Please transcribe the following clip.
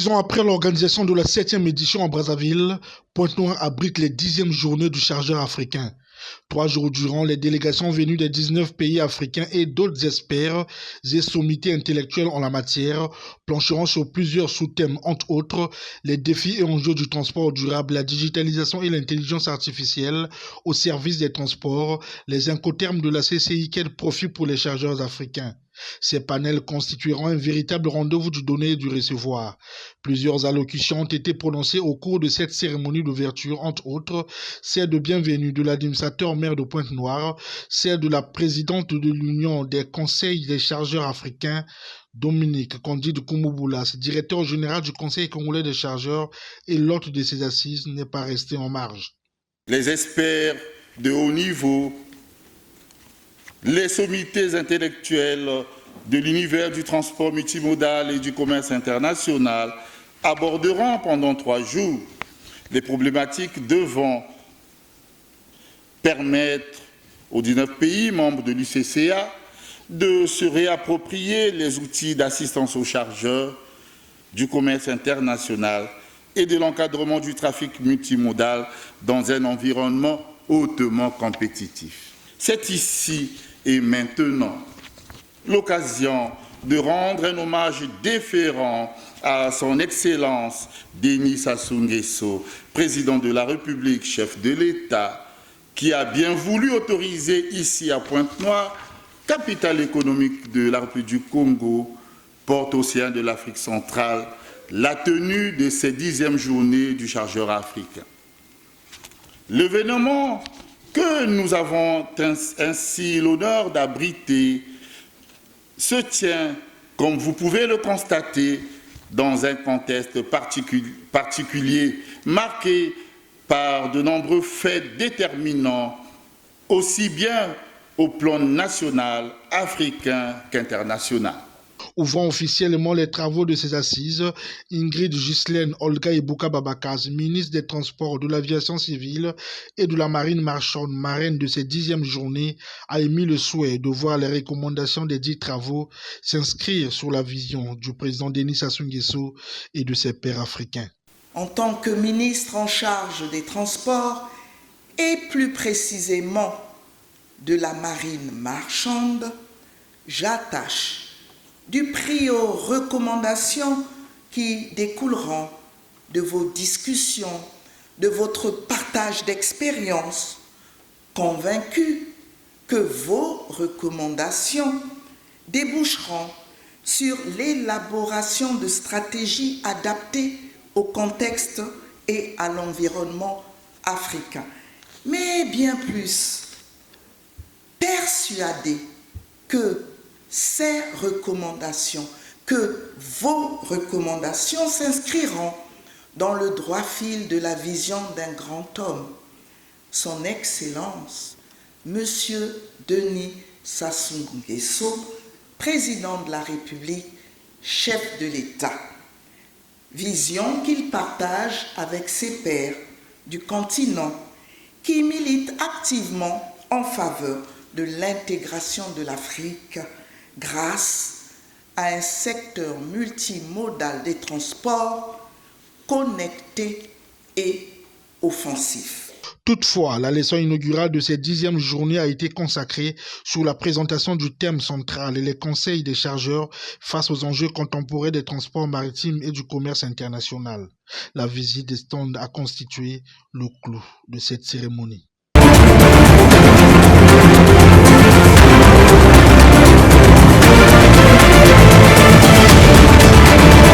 2 ans après l'organisation de la 7e édition à Brazzaville, Pointe-Noire abrite les 10e journées du chargeur africain. 3 jours durant, les délégations venues des 19 pays africains et d'autres experts et sommités intellectuels en la matière plancheront sur plusieurs sous-thèmes, entre autres les défis et enjeux du transport durable, la digitalisation et l'intelligence artificielle au service des transports, les incoterms de la CCI, quel profit pour les chargeurs africains. Ces panels constitueront un véritable rendez-vous du donner et du recevoir. Plusieurs allocutions ont été prononcées au cours de cette cérémonie d'ouverture, entre autres celle de bienvenue de l'administrateur maire de Pointe-Noire, celle de la présidente de l'Union des conseils des chargeurs africains, Dominique Candide Koumoubulas, directeur général du Conseil congolais des chargeurs, et l'hôte de ces assises n'est pas resté en marge. Les experts de haut niveau, les sommités intellectuelles de l'univers du transport multimodal et du commerce international aborderont pendant 3 jours les problématiques devant permettre aux 19 pays membres de l'UCCA de se réapproprier les outils d'assistance aux chargeurs, du commerce international et de l'encadrement du trafic multimodal dans un environnement hautement compétitif. C'est ici et maintenant l'occasion de rendre un hommage déférent à son Excellence Denis Sassou Nguesso, président de la République, chef de l'État, qui a bien voulu autoriser ici à Pointe-Noire, capitale économique de la République du Congo, porte océan de l'Afrique centrale, la tenue de ces 10e journées du chargeur africain. L'événement que nous avons ainsi l'honneur d'abriter se tient, comme vous pouvez le constater, dans un contexte particulier marqué par de nombreux faits déterminants, aussi bien au plan national, africain qu'international. Ouvrant officiellement les travaux de ces assises, Ingrid Ghislaine Olga Ibuka Babakaz, ministre des Transports, de l'Aviation civile et de la Marine marchande, marraine de ces 10e journées, a émis le souhait de voir les recommandations des 10 travaux s'inscrire sur la vision du président Denis Sassou Nguesso et de ses pairs africains. En tant que ministre en charge des Transports et plus précisément de la Marine marchande, j'attache du prix aux recommandations qui découleront de vos discussions, de votre partage d'expériences, convaincu que vos recommandations déboucheront sur l'élaboration de stratégies adaptées au contexte et à l'environnement africain. Mais bien plus, persuadé que ces recommandations, que vos recommandations s'inscriront dans le droit fil de la vision d'un grand homme, son Excellence, Monsieur Denis Sassou Nguesso, président de la République, chef de l'État. Vision qu'il partage avec ses pairs du continent qui militent activement en faveur de l'intégration de l'Afrique grâce à un secteur multimodal des transports connecté et offensif. Toutefois, la leçon inaugurale de cette 10e journée a été consacrée sur la présentation du thème central et les conseils des chargeurs face aux enjeux contemporains des transports maritimes et du commerce international. La visite des stands a constitué le clou de cette cérémonie.